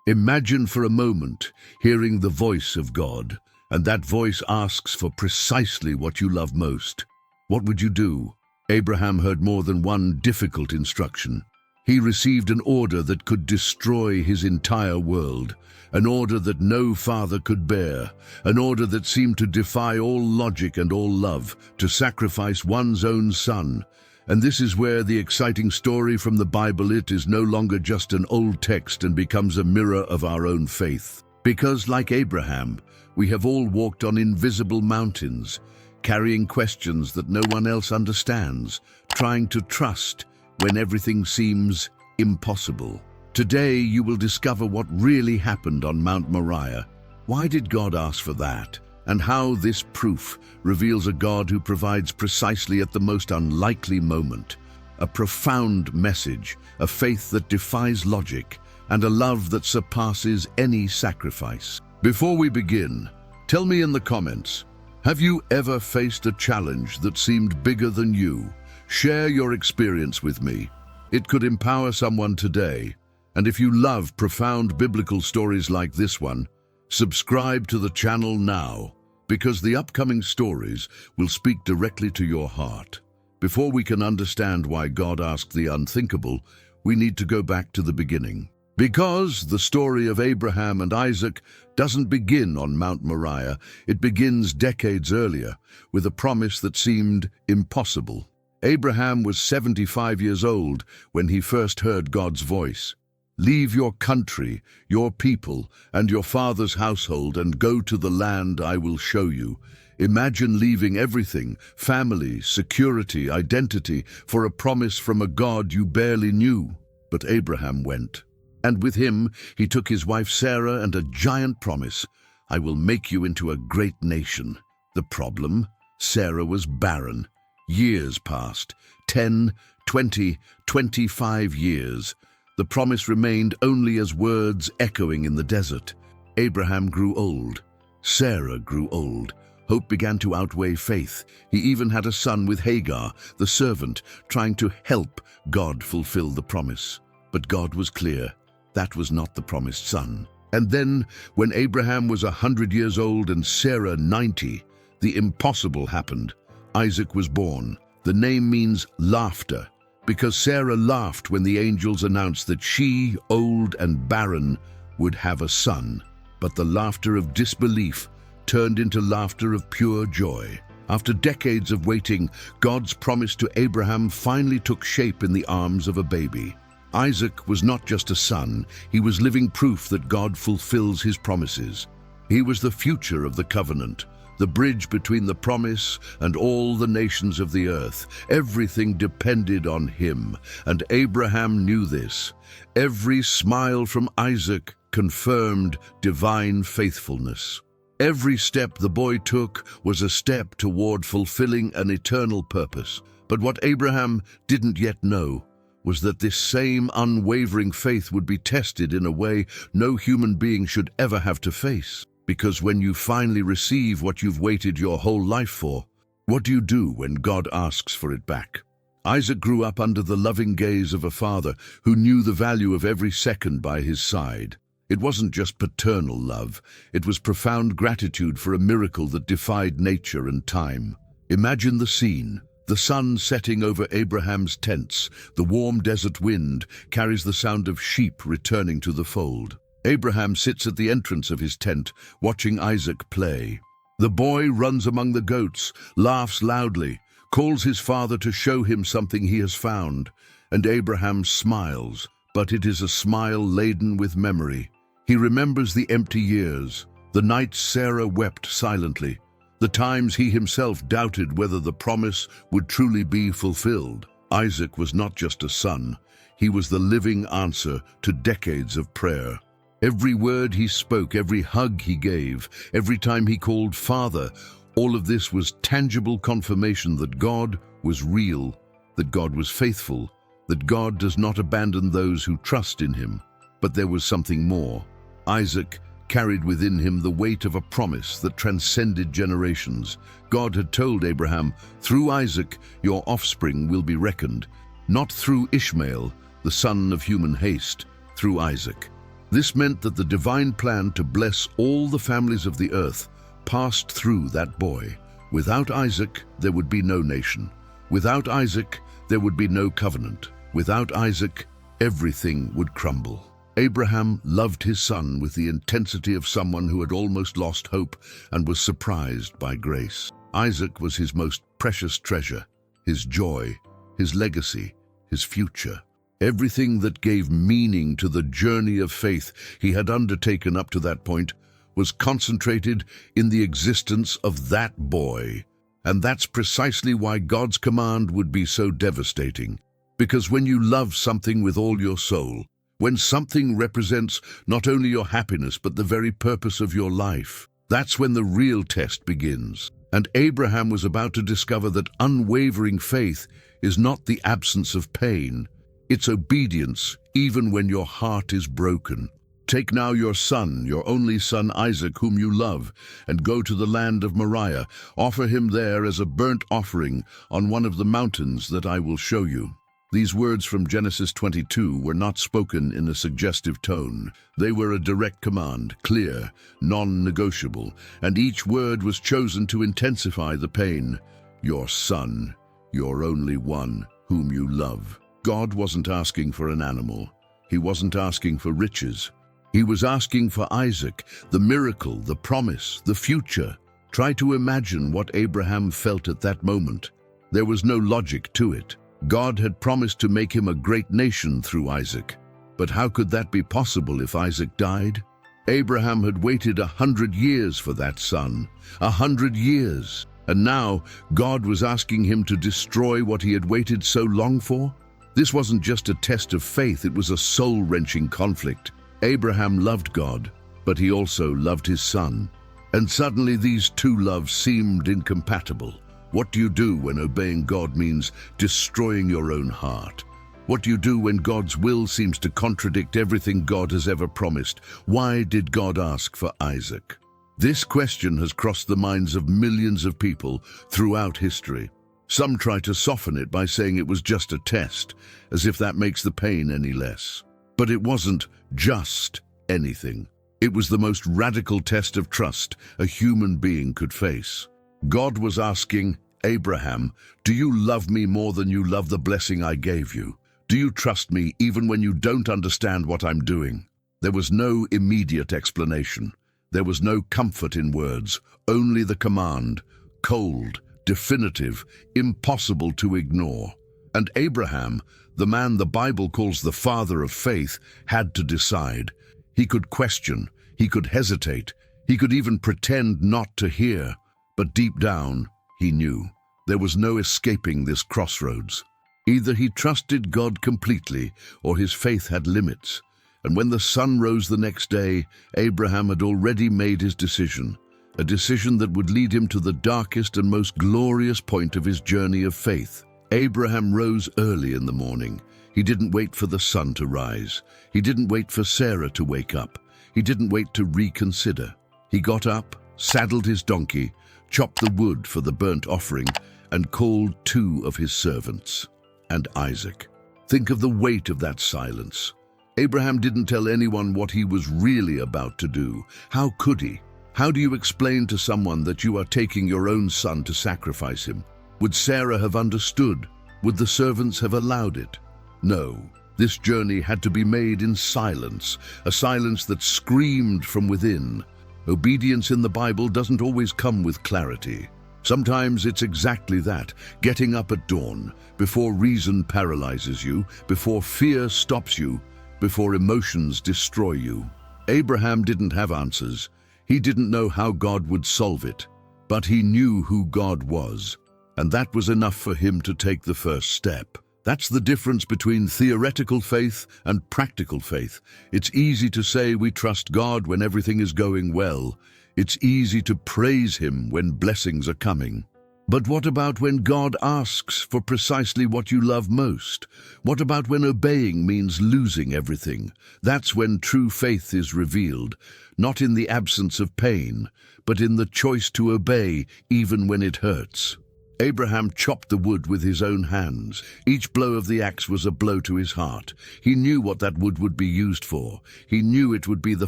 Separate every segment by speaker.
Speaker 1: Imagine for a moment hearing the voice of God, and that voice asks for precisely what you love most. What would you do? Abraham heard more than one difficult instruction. He received an order that could destroy his entire world, an order that no father could bear, an order that seemed to defy all logic and all love, to sacrifice one's own son. And this is where the exciting story from the Bible, it is no longer just an old text and becomes a mirror of our own faith. Because, like Abraham, we have all walked on invisible mountains, carrying questions that no one else understands, trying to trust when everything seems impossible. Today, you will discover what really happened on Mount Moriah. Why did God ask for that? And how this proof reveals a God who provides precisely at the most unlikely moment. A profound message, a faith that defies logic, and a love that surpasses any sacrifice. Before we begin, tell me in the comments, have you ever faced a challenge that seemed bigger than you? Share your experience with me. It could empower someone today. And if you love profound biblical stories like this one, subscribe to the channel now, because the upcoming stories will speak directly to your heart. Before we can understand why God asked the unthinkable, we need to go back to the beginning. Because the story of Abraham and Isaac doesn't begin on Mount Moriah, it begins decades earlier, with a promise that seemed impossible. Abraham was 75 years old when he first heard God's voice. Leave your country, your people, and your father's household and go to the land I will show you. Imagine leaving everything, family, security, identity, for a promise from a God you barely knew. But Abraham went. And with him, he took his wife Sarah and a giant promise. I will make you into a great nation. The problem? Sarah was barren. Years passed. 10, 20, 25 years. The promise remained only as words echoing in the desert. Abraham grew old. Sarah grew old. Hope began to outweigh faith. He even had a son with Hagar, the servant, trying to help God fulfill the promise. But God was clear. That was not the promised son. And then, when Abraham was 100 years old and Sarah 90, the impossible happened. Isaac was born. The name means laughter, because Sarah laughed when the angels announced that she, old and barren, would have a son. But the laughter of disbelief turned into laughter of pure joy. After decades of waiting, God's promise to Abraham finally took shape in the arms of a baby. Isaac was not just a son, he was living proof that God fulfills his promises. He was the future of the covenant, the bridge between the promise and all the nations of the earth. Everything depended on him, and Abraham knew this. Every smile from Isaac confirmed divine faithfulness. Every step the boy took was a step toward fulfilling an eternal purpose. But what Abraham didn't yet know was that this same unwavering faith would be tested in a way no human being should ever have to face. Because when you finally receive what you've waited your whole life for, what do you do when God asks for it back? Isaac grew up under the loving gaze of a father who knew the value of every second by his side. It wasn't just paternal love, it was profound gratitude for a miracle that defied nature and time. Imagine the scene. The sun setting over Abraham's tents, the warm desert wind carries the sound of sheep returning to the fold. Abraham sits at the entrance of his tent, watching Isaac play. The boy runs among the goats, laughs loudly, calls his father to show him something he has found, and Abraham smiles, but it is a smile laden with memory. He remembers the empty years, the nights Sarah wept silently, the times he himself doubted whether the promise would truly be fulfilled. Isaac was not just a son, he was the living answer to decades of prayer. Every word he spoke, every hug he gave, every time he called Father, all of this was tangible confirmation that God was real, that God was faithful, that God does not abandon those who trust in him. But there was something more. Isaac carried within him the weight of a promise that transcended generations. God had told Abraham, through Isaac your offspring will be reckoned, not through Ishmael, the son of human haste, through Isaac. This meant that the divine plan to bless all the families of the earth passed through that boy. Without Isaac, there would be no nation. Without Isaac, there would be no covenant. Without Isaac, everything would crumble. Abraham loved his son with the intensity of someone who had almost lost hope and was surprised by grace. Isaac was his most precious treasure, his joy, his legacy, his future. Everything that gave meaning to the journey of faith he had undertaken up to that point was concentrated in the existence of that boy. And that's precisely why God's command would be so devastating. Because when you love something with all your soul, when something represents not only your happiness but the very purpose of your life, that's when the real test begins. And Abraham was about to discover that unwavering faith is not the absence of pain. It's obedience, even when your heart is broken. Take now your son, your only son Isaac, whom you love, and go to the land of Moriah. Offer him there as a burnt offering on one of the mountains that I will show you. These words from Genesis 22 were not spoken in a suggestive tone. They were a direct command, clear, non-negotiable, and each word was chosen to intensify the pain. Your son, your only one, whom you love. God wasn't asking for an animal. He wasn't asking for riches. He was asking for Isaac, the miracle, the promise, the future. Try to imagine what Abraham felt at that moment. There was no logic to it. God had promised to make him a great nation through Isaac. But how could that be possible if Isaac died? Abraham had waited 100 years for that son. 100 years. And now God was asking him to destroy what he had waited so long for? This wasn't just a test of faith, it was a soul-wrenching conflict. Abraham loved God, but he also loved his son. And suddenly these two loves seemed incompatible. What do you do when obeying God means destroying your own heart? What do you do when God's will seems to contradict everything God has ever promised? Why did God ask for Isaac? This question has crossed the minds of millions of people throughout history. Some try to soften it by saying it was just a test, as if that makes the pain any less. But it wasn't just anything. It was the most radical test of trust a human being could face. God was asking, Abraham, do you love me more than you love the blessing I gave you? Do you trust me even when you don't understand what I'm doing? There was no immediate explanation. There was no comfort in words, only the command, cold, definitive, impossible to ignore. And Abraham, the man the Bible calls the father of faith, had to decide. He could question, he could hesitate, he could even pretend not to hear. But deep down, he knew. There was no escaping this crossroads. Either he trusted God completely, or his faith had limits. And when the sun rose the next day, Abraham had already made his decision. A decision that would lead him to the darkest and most glorious point of his journey of faith. Abraham rose early in the morning. He didn't wait for the sun to rise. He didn't wait for Sarah to wake up. He didn't wait to reconsider. He got up, saddled his donkey, chopped the wood for the burnt offering, and called 2 of his servants, and Isaac. Think of the weight of that silence. Abraham didn't tell anyone what he was really about to do. How could he? How do you explain to someone that you are taking your own son to sacrifice him? Would Sarah have understood? Would the servants have allowed it? No. This journey had to be made in silence, a silence that screamed from within. Obedience in the Bible doesn't always come with clarity. Sometimes it's exactly that, getting up at dawn, before reason paralyzes you, before fear stops you, before emotions destroy you. Abraham didn't have answers. He didn't know how God would solve it, but he knew who God was, and that was enough for him to take the first step. That's the difference between theoretical faith and practical faith. It's easy to say we trust God when everything is going well. It's easy to praise Him when blessings are coming. But what about when God asks for precisely what you love most? What about when obeying means losing everything? That's when true faith is revealed, not in the absence of pain, but in the choice to obey even when it hurts. Abraham chopped the wood with his own hands. Each blow of the axe was a blow to his heart. He knew what that wood would be used for. He knew it would be the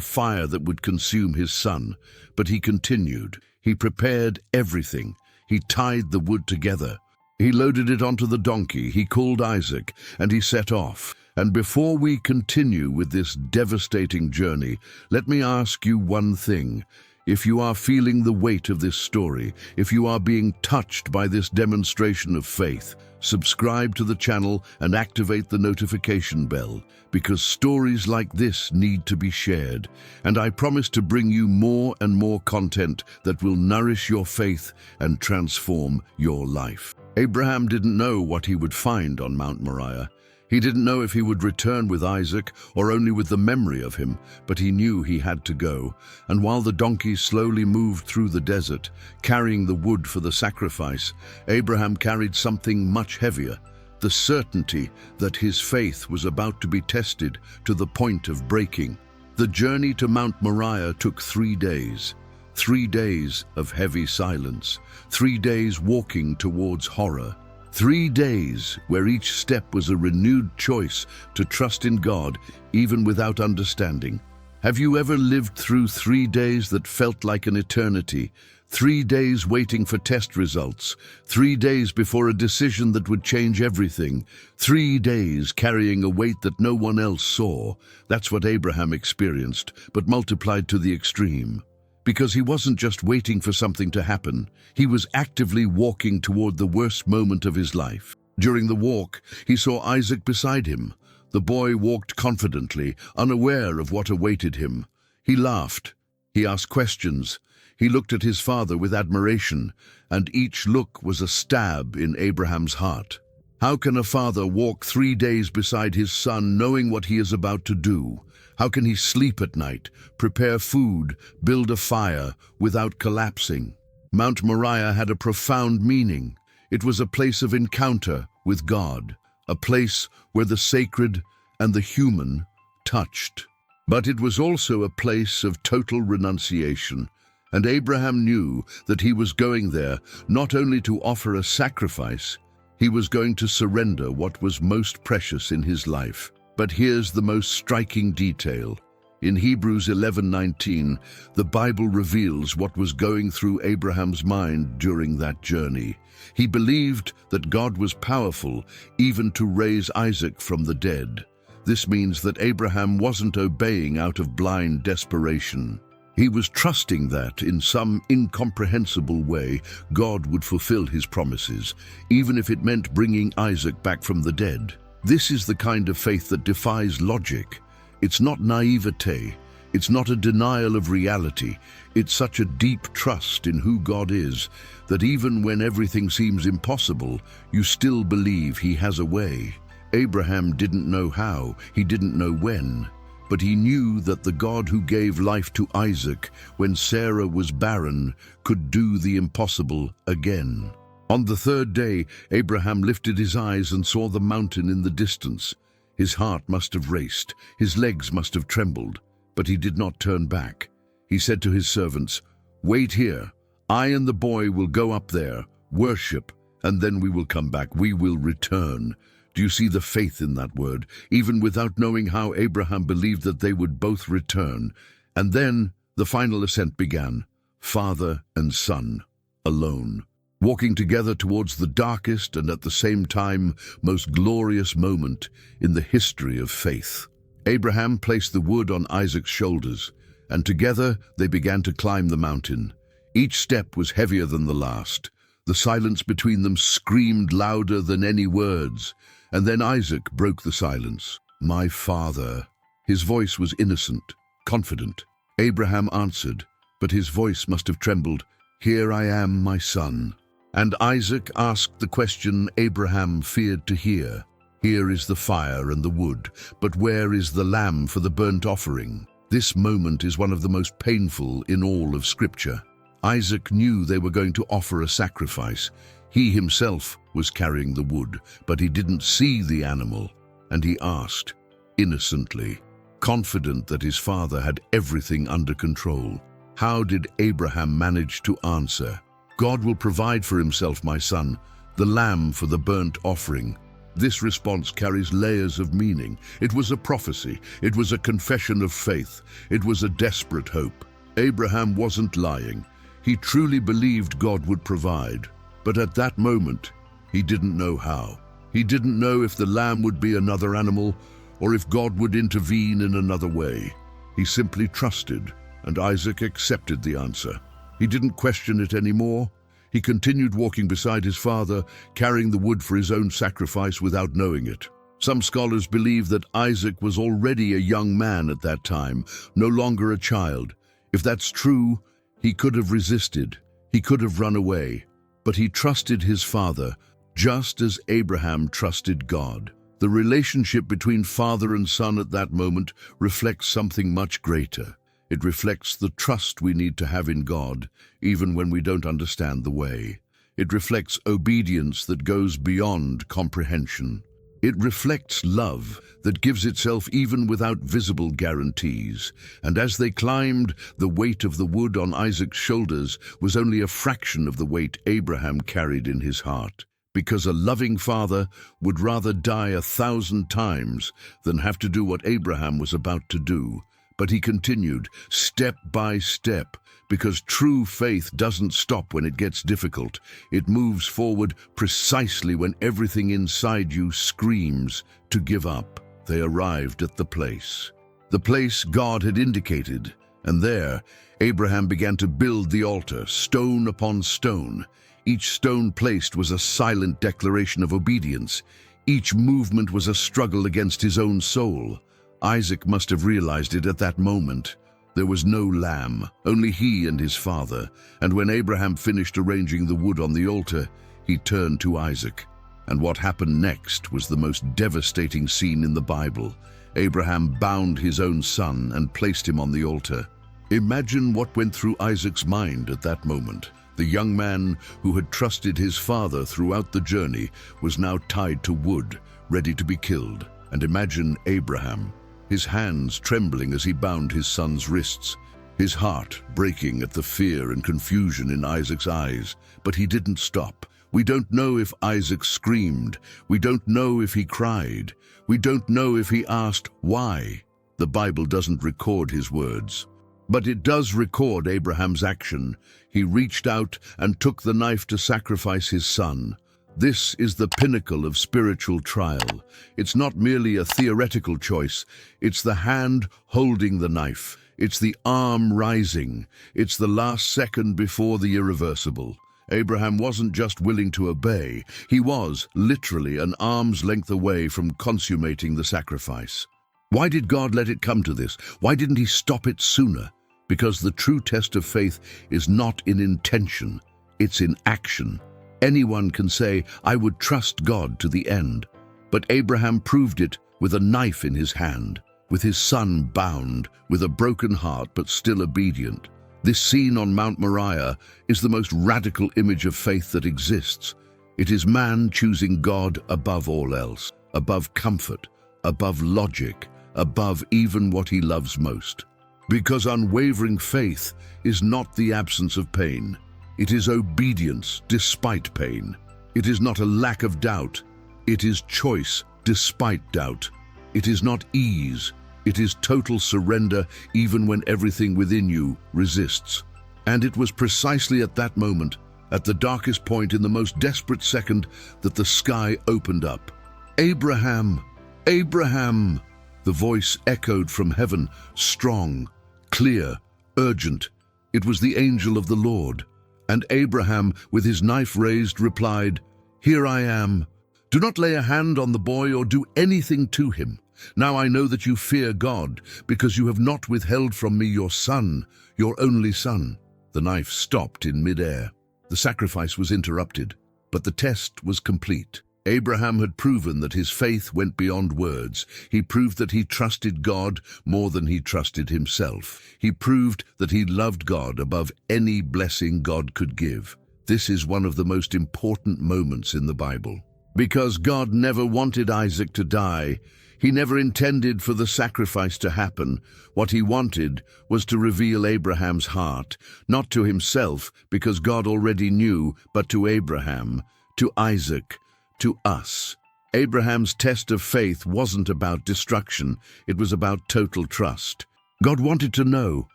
Speaker 1: fire that would consume his son. But he continued. He prepared everything. He tied the wood together. He loaded it onto the donkey. He called Isaac, and he set off. And before we continue with this devastating journey, let me ask you one thing. If you are feeling the weight of this story, if you are being touched by this demonstration of faith, subscribe to the channel and activate the notification bell, because stories like this need to be shared. And I promise to bring you more and more content that will nourish your faith and transform your life. Abraham didn't know what he would find on Mount Moriah. He didn't know if he would return with Isaac or only with the memory of him, but he knew he had to go. And while the donkey slowly moved through the desert, carrying the wood for the sacrifice, Abraham carried something much heavier, the certainty that his faith was about to be tested to the point of breaking. The journey to Mount Moriah took 3 days. 3 days of heavy silence, 3 days walking towards horror. 3 days where each step was a renewed choice to trust in God, even without understanding. Have you ever lived through 3 days that felt like an eternity? 3 days waiting for test results, 3 days before a decision that would change everything, 3 days carrying a weight that no one else saw. That's what Abraham experienced, but multiplied to the extreme. Because he wasn't just waiting for something to happen, he was actively walking toward the worst moment of his life. During the walk, he saw Isaac beside him. The boy walked confidently, unaware of what awaited him. He laughed. He asked questions. He looked at his father with admiration, and each look was a stab in Abraham's heart. How can a father walk 3 days beside his son knowing what he is about to do? How can he sleep at night, prepare food, build a fire without collapsing? Mount Moriah had a profound meaning. It was a place of encounter with God, a place where the sacred and the human touched. But it was also a place of total renunciation, and Abraham knew that he was going there not only to offer a sacrifice, he was going to surrender what was most precious in his life. But here's the most striking detail. In Hebrews 11:19, the Bible reveals what was going through Abraham's mind during that journey. He believed that God was powerful even to raise Isaac from the dead. This means that Abraham wasn't obeying out of blind desperation. He was trusting that, in some incomprehensible way, God would fulfill his promises, even if it meant bringing Isaac back from the dead. This is the kind of faith that defies logic. It's not naivete. It's not a denial of reality. It's such a deep trust in who God is that even when everything seems impossible, you still believe he has a way. Abraham didn't know how, he didn't know when, but he knew that the God who gave life to Isaac when Sarah was barren could do the impossible again. On the 3rd day, Abraham lifted his eyes and saw the mountain in the distance. His heart must have raced, his legs must have trembled, but he did not turn back. He said to his servants, "Wait here. I and the boy will go up there, worship, and then we will come back. We will return." Do you see the faith in that word? Even without knowing how, Abraham believed that they would both return. And then the final ascent began, father and son, alone, walking together towards the darkest and at the same time most glorious moment in the history of faith. Abraham placed the wood on Isaac's shoulders, and together they began to climb the mountain. Each step was heavier than the last. The silence between them screamed louder than any words, and then Isaac broke the silence. "My father." His voice was innocent, confident. Abraham answered, but his voice must have trembled, "Here I am, my son." And Isaac asked the question Abraham feared to hear. "Here is the fire and the wood, but where is the lamb for the burnt offering?" This moment is one of the most painful in all of Scripture. Isaac knew they were going to offer a sacrifice. He himself was carrying the wood, but he didn't see the animal, and he asked, innocently, confident that his father had everything under control. How did Abraham manage to answer? God will provide for himself, my son, the lamb for the burnt offering." This response carries layers of meaning. It was a prophecy. It was a confession of faith. It was a desperate hope. Abraham wasn't lying. He truly believed God would provide. But at that moment, he didn't know how. He didn't know if the lamb would be another animal or if God would intervene in another way. He simply trusted, and Isaac accepted the answer. He didn't question it anymore. He continued walking beside his father, carrying the wood for his own sacrifice without knowing it. Some scholars believe that Isaac was already a young man at that time, no longer a child. If that's true, he could have resisted. He could have run away. But he trusted his father, just as Abraham trusted God. The relationship between father and son at that moment reflects something much greater. It reflects the trust we need to have in God, even when we don't understand the way. It reflects obedience that goes beyond comprehension. It reflects love that gives itself even without visible guarantees. And as they climbed, the weight of the wood on Isaac's shoulders was only a fraction of the weight Abraham carried in his heart. Because a loving father would rather die 1,000 times than have to do what Abraham was about to do. But he continued, step by step, because true faith doesn't stop when it gets difficult. It moves forward precisely when everything inside you screams to give up. They arrived at the place God had indicated, and there Abraham began to build the altar, stone upon stone. Each stone placed was a silent declaration of obedience. Each movement was a struggle against his own soul. Isaac must have realized it at that moment. There was no lamb, only he and his father, and when Abraham finished arranging the wood on the altar, he turned to Isaac. And what happened next was the most devastating scene in the Bible. Abraham bound his own son and placed him on the altar. Imagine what went through Isaac's mind at that moment. The young man who had trusted his father throughout the journey was now tied to wood, ready to be killed. And imagine Abraham, his hands trembling as he bound his son's wrists, his heart breaking at the fear and confusion in Isaac's eyes. But he didn't stop. We don't know if Isaac screamed. We don't know if he cried. We don't know if he asked why. The Bible doesn't record his words. But it does record Abraham's action. He reached out and took the knife to sacrifice his son. This is the pinnacle of spiritual trial. It's not merely a theoretical choice. It's the hand holding the knife. It's the arm rising. It's the last second before the irreversible. Abraham wasn't just willing to obey. He was, literally, an arm's length away from consummating the sacrifice. Why did God let it come to this? Why didn't he stop it sooner? Because the true test of faith is not in intention. It's in action. Anyone can say, I would trust God to the end. But Abraham proved it with a knife in his hand, with his son bound, with a broken heart but still obedient. This scene on Mount Moriah is the most radical image of faith that exists. It is man choosing God above all else, above comfort, above logic, above even what he loves most. Because unwavering faith is not the absence of pain. It is obedience despite pain. It is not a lack of doubt. It is choice despite doubt. It is not ease. It is total surrender even when everything within you resists. And it was precisely at that moment, at the darkest point in the most desperate second, that the sky opened up. Abraham! Abraham! The voice echoed from heaven, strong, clear, urgent. It was the angel of the Lord. And Abraham, with his knife raised, replied, Here I am. Do not lay a hand on the boy or do anything to him. Now I know that you fear God, because you have not withheld from me your son, your only son. The knife stopped in midair. The sacrifice was interrupted, but the test was complete. Abraham had proven that his faith went beyond words. He proved that he trusted God more than he trusted himself. He proved that he loved God above any blessing God could give. This is one of the most important moments in the Bible. Because God never wanted Isaac to die, He never intended for the sacrifice to happen. What he wanted was to reveal Abraham's heart, not to himself, because God already knew, but to Abraham, to Isaac, to us. Abraham's test of faith wasn't about destruction, it was about total trust. God wanted to know,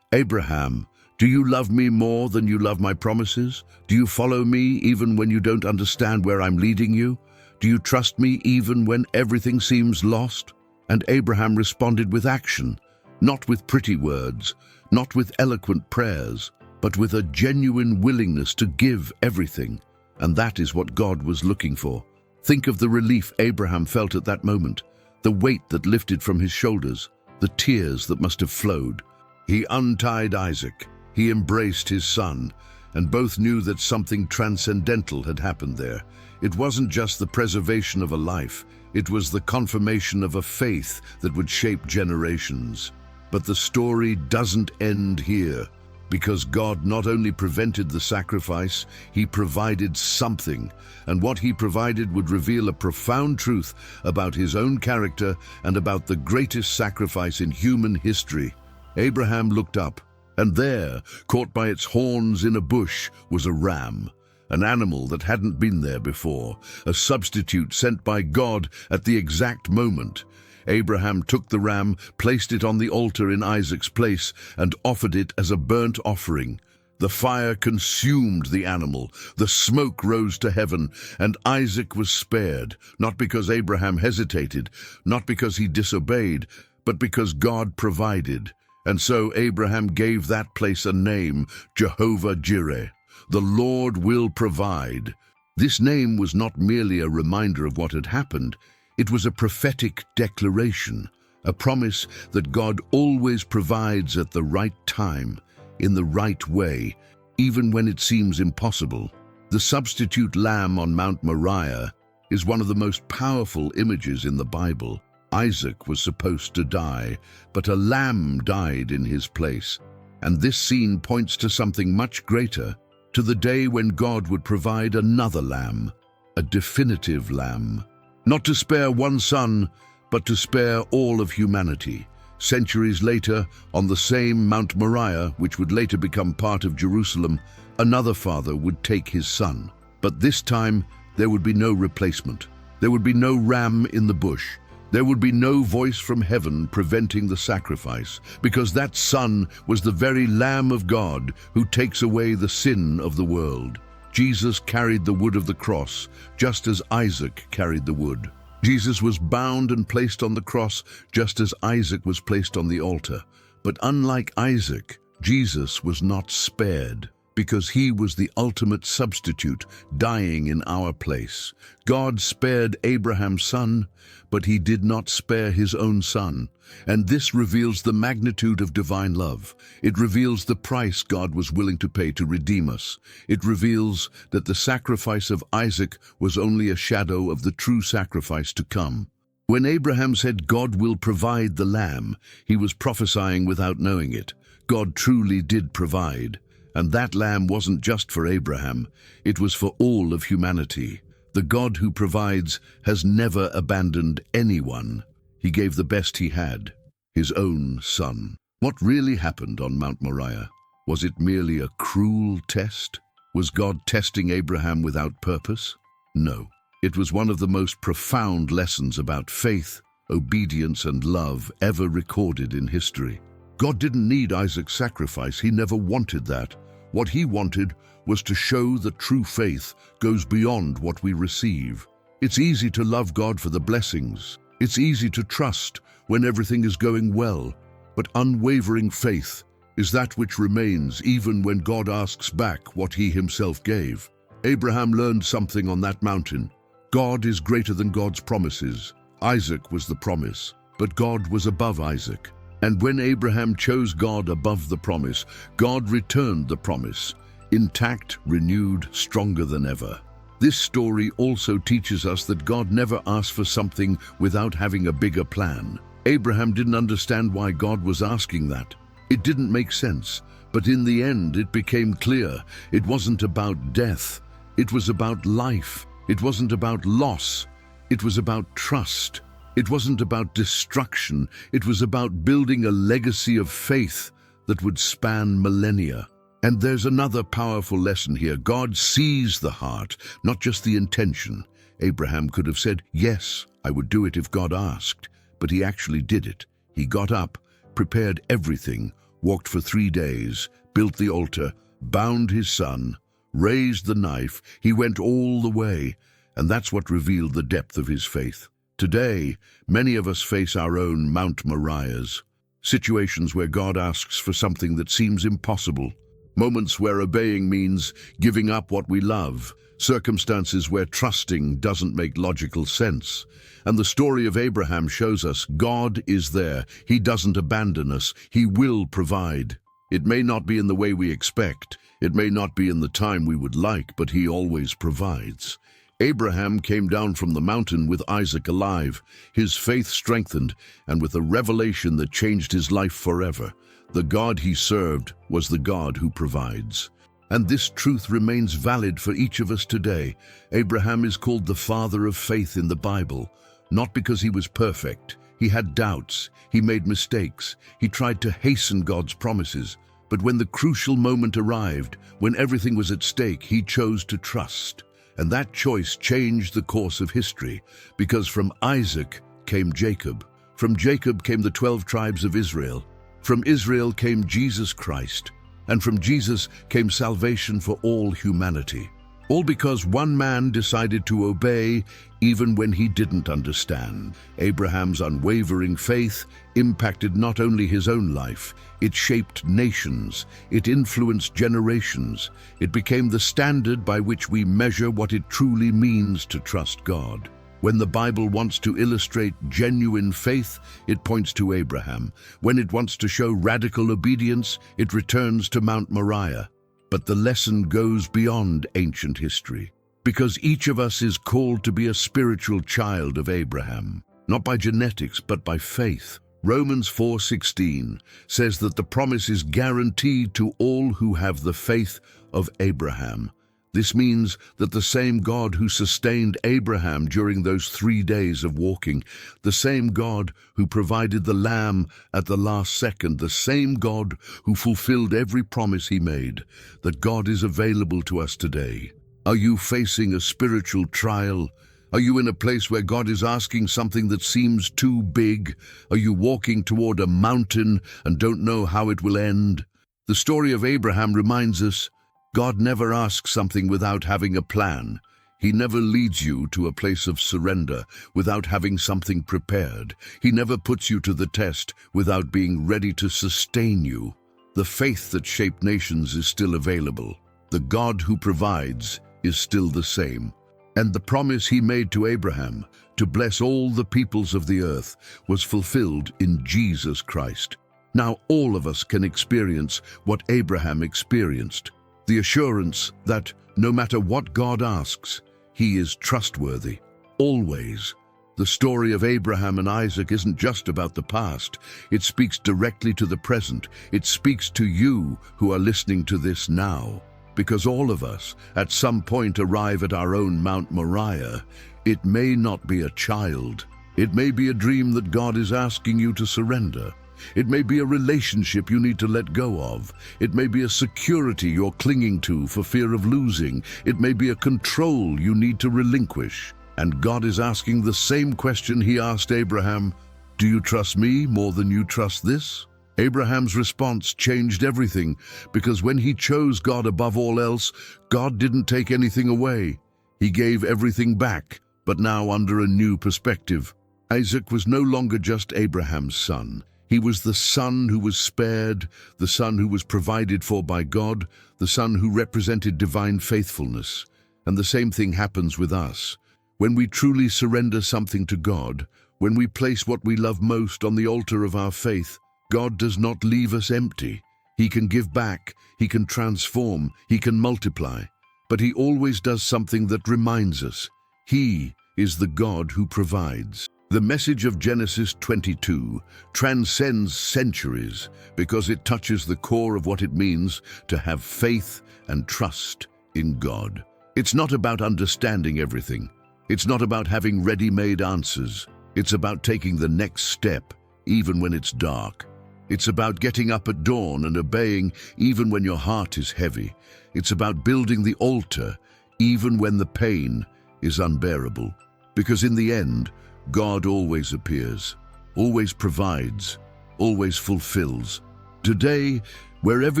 Speaker 1: Abraham, do you love me more than you love my promises? Do you follow me even when you don't understand where I'm leading you? Do you trust me even when everything seems lost? And Abraham responded with action, not with pretty words, not with eloquent prayers, but with a genuine willingness to give everything. And that is what God was looking for. Think of the relief Abraham felt at that moment, the weight that lifted from his shoulders, the tears that must have flowed. He untied Isaac, he embraced his son, and both knew that something transcendental had happened there. It wasn't just the preservation of a life, it was the confirmation of a faith that would shape generations. But the story doesn't end here, because God not only prevented the sacrifice, he provided something, and what he provided would reveal a profound truth about his own character and about the greatest sacrifice in human history. Abraham looked up, and there, caught by its horns in a bush, was a ram. An animal that hadn't been there before, a substitute sent by God at the exact moment. Abraham took the ram, placed it on the altar in Isaac's place, and offered it as a burnt offering. The fire consumed the animal, the smoke rose to heaven, and Isaac was spared, not because Abraham hesitated, not because he disobeyed, but because God provided. And so Abraham gave that place a name, Jehovah-Jireh. The Lord will provide. This name was not merely a reminder of what had happened, it was a prophetic declaration, a promise that God always provides at the right time, in the right way, even when it seems impossible. The substitute lamb on Mount Moriah is one of the most powerful images in the Bible. Isaac was supposed to die, but a lamb died in his place. And this scene points to something much greater, to the day when God would provide another lamb, a definitive lamb. Not to spare one son, but to spare all of humanity. Centuries later, on the same Mount Moriah, which would later become part of Jerusalem, another father would take his son. But this time, there would be no replacement. There would be no ram in the bush. There would be no voice from heaven preventing the sacrifice, because that Son was the very Lamb of God who takes away the sin of the world. Jesus carried the wood of the cross, just as Isaac carried the wood. Jesus was bound and placed on the cross, just as Isaac was placed on the altar. But unlike Isaac, Jesus was not spared, because he was the ultimate substitute, dying in our place. God spared Abraham's son, but he did not spare his own son. And this reveals the magnitude of divine love. It reveals the price God was willing to pay to redeem us. It reveals that the sacrifice of Isaac was only a shadow of the true sacrifice to come. When Abraham said God will provide the lamb, he was prophesying without knowing it. God truly did provide. And that lamb wasn't just for Abraham, it was for all of humanity. The God who provides has never abandoned anyone. He gave the best he had, his own son. What really happened on Mount Moriah? Was it merely a cruel test? Was God testing Abraham without purpose? No. It was one of the most profound lessons about faith, obedience, and love ever recorded in history. God didn't need Isaac's sacrifice. He never wanted that. What he wanted was to show that true faith goes beyond what we receive. It's easy to love God for the blessings. It's easy to trust when everything is going well. But unwavering faith is that which remains even when God asks back what he himself gave. Abraham learned something on that mountain. God is greater than God's promises. Isaac was the promise, but God was above Isaac. And when Abraham chose God above the promise, God returned the promise, intact, renewed, stronger than ever. This story also teaches us that God never asks for something without having a bigger plan. Abraham didn't understand why God was asking that. It didn't make sense, but in the end it became clear. It wasn't about death. It was about life. It wasn't about loss. It was about trust. It wasn't about destruction, it was about building a legacy of faith that would span millennia. And there's another powerful lesson here. God sees the heart, not just the intention. Abraham could have said, "Yes, I would do it if God asked," but he actually did it. He got up, prepared everything, walked for 3 days, built the altar, bound his son, raised the knife. He went all the way, and that's what revealed the depth of his faith. Today, many of us face our own Mount Moriahs, situations where God asks for something that seems impossible, moments where obeying means giving up what we love, circumstances where trusting doesn't make logical sense. And the story of Abraham shows us God is there. He doesn't abandon us. He will provide. It may not be in the way we expect. It may not be in the time we would like, but he always provides. Abraham came down from the mountain with Isaac alive, his faith strengthened, and with a revelation that changed his life forever. The God he served was the God who provides. And this truth remains valid for each of us today. Abraham is called the father of faith in the Bible, not because he was perfect. He had doubts, he made mistakes, he tried to hasten God's promises. But when the crucial moment arrived, when everything was at stake, he chose to trust. And that choice changed the course of history, because from Isaac came Jacob. From Jacob came the 12 tribes of Israel. From Israel came Jesus Christ. And from Jesus came salvation for all humanity. All because one man decided to obey even when he didn't understand. Abraham's unwavering faith impacted not only his own life, it shaped nations, it influenced generations. It became the standard by which we measure what it truly means to trust God. When the Bible wants to illustrate genuine faith, it points to Abraham. When it wants to show radical obedience, it returns to Mount Moriah. But the lesson goes beyond ancient history, because each of us is called to be a spiritual child of Abraham, not by genetics, but by faith. Romans 4:16 says that the promise is guaranteed to all who have the faith of Abraham. This means that the same God who sustained Abraham during those 3 days of walking, the same God who provided the lamb at the last second, the same God who fulfilled every promise he made, that God is available to us today. Are you facing a spiritual trial? Are you in a place where God is asking something that seems too big? Are you walking toward a mountain and don't know how it will end? The story of Abraham reminds us God never asks something without having a plan. He never leads you to a place of surrender without having something prepared. He never puts you to the test without being ready to sustain you. The faith that shaped nations is still available. The God who provides is still the same. And the promise he made to Abraham to bless all the peoples of the earth was fulfilled in Jesus Christ. Now all of us can experience what Abraham experienced. The assurance that no matter what God asks, he is trustworthy, always. The story of Abraham and Isaac isn't just about the past. It speaks directly to the present. It speaks to you who are listening to this now. Because all of us, at some point, arrive at our own Mount Moriah. It may not be a child. It may be a dream that God is asking you to surrender. It may be a relationship you need to let go of. It may be a security you're clinging to for fear of losing. It may be a control you need to relinquish. And God is asking the same question he asked Abraham: do you trust me more than you trust this? Abraham's response changed everything, because when he chose God above all else, God didn't take anything away. He gave everything back, but now under a new perspective. Isaac was no longer just Abraham's son. He was the son who was spared, the son who was provided for by God, the son who represented divine faithfulness. And the same thing happens with us. When we truly surrender something to God, when we place what we love most on the altar of our faith, God does not leave us empty. He can give back, he can transform, he can multiply. But he always does something that reminds us. He is the God who provides. The message of Genesis 22 transcends centuries because it touches the core of what it means to have faith and trust in God. It's not about understanding everything. It's not about having ready-made answers. It's about taking the next step, even when it's dark. It's about getting up at dawn and obeying even when your heart is heavy. It's about building the altar, even when the pain is unbearable. Because in the end, God always appears, always provides, always fulfills. Today, wherever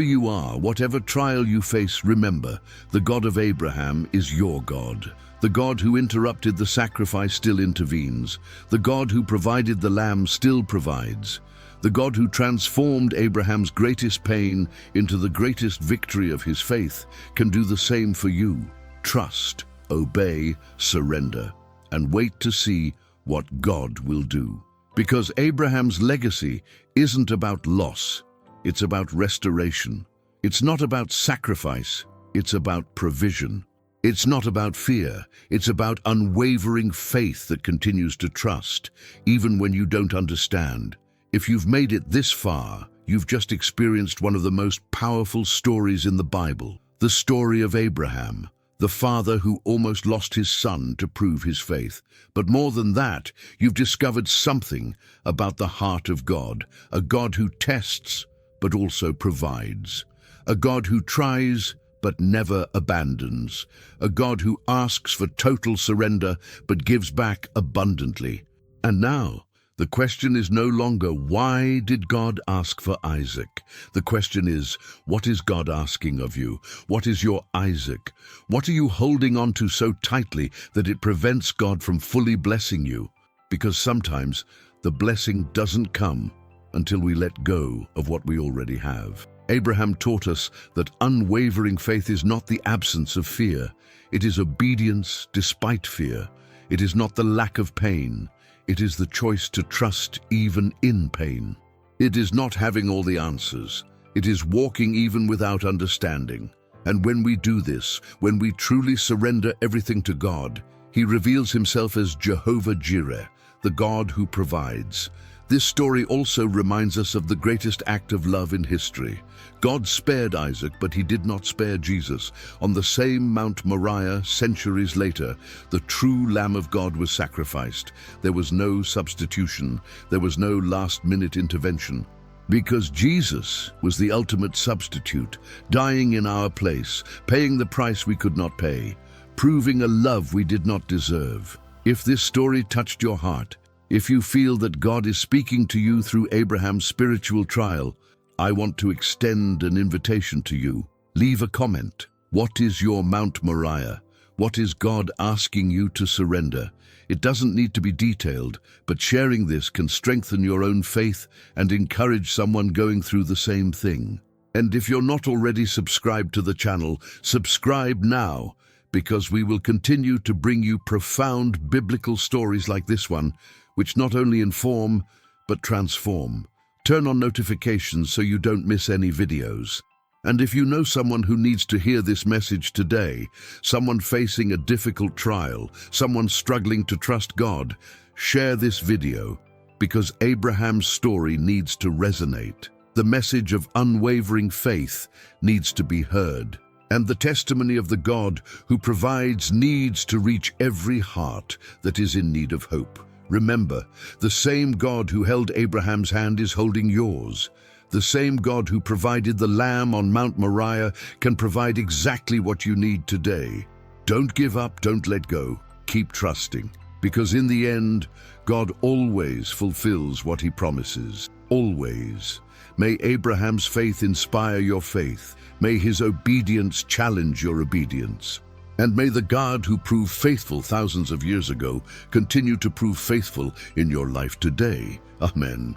Speaker 1: you are, whatever trial you face, remember, the God of Abraham is your God. The God who interrupted the sacrifice still intervenes. The God who provided the lamb still provides. The God who transformed Abraham's greatest pain into the greatest victory of his faith can do the same for you. Trust, obey, surrender, and wait to see what God will do. Because Abraham's legacy isn't about loss, it's about restoration. It's not about sacrifice, it's about provision. It's not about fear, it's about unwavering faith that continues to trust, even when you don't understand. If you've made it this far, you've just experienced one of the most powerful stories in the Bible, the story of Abraham, the father who almost lost his son to prove his faith. But more than that, you've discovered something about the heart of God, a God who tests but also provides, a God who tries but never abandons, a God who asks for total surrender but gives back abundantly. And now, the question is no longer, why did God ask for Isaac? The question is, what is God asking of you? What is your Isaac? What are you holding on to so tightly that it prevents God from fully blessing you? Because sometimes the blessing doesn't come until we let go of what we already have. Abraham taught us that unwavering faith is not the absence of fear. It is obedience despite fear. It is not the lack of pain. It is the choice to trust even in pain. It is not having all the answers. It is walking even without understanding. And when we do this, when we truly surrender everything to God, He reveals Himself as Jehovah Jireh, the God who provides. This story also reminds us of the greatest act of love in history. God spared Isaac, but He did not spare Jesus. On the same Mount Moriah, centuries later, the true Lamb of God was sacrificed. There was no substitution. There was no last-minute intervention. Because Jesus was the ultimate substitute, dying in our place, paying the price we could not pay, proving a love we did not deserve. If this story touched your heart, if you feel that God is speaking to you through Abraham's spiritual trial, I want to extend an invitation to you. Leave a comment. What is your Mount Moriah? What is God asking you to surrender? It doesn't need to be detailed, but sharing this can strengthen your own faith and encourage someone going through the same thing. And if you're not already subscribed to the channel, subscribe now, because we will continue to bring you profound biblical stories like this one, which not only inform, but transform. Turn on notifications so you don't miss any videos. And if you know someone who needs to hear this message today, someone facing a difficult trial, someone struggling to trust God, share this video, because Abraham's story needs to resonate. The message of unwavering faith needs to be heard. And the testimony of the God who provides needs to reach every heart that is in need of hope. Remember, the same God who held Abraham's hand is holding yours. The same God who provided the lamb on Mount Moriah can provide exactly what you need today. Don't give up, don't let go. Keep trusting, because in the end, God always fulfills what He promises. Always. May Abraham's faith inspire your faith. May his obedience challenge your obedience. And may the God who proved faithful thousands of years ago continue to prove faithful in your life today. Amen.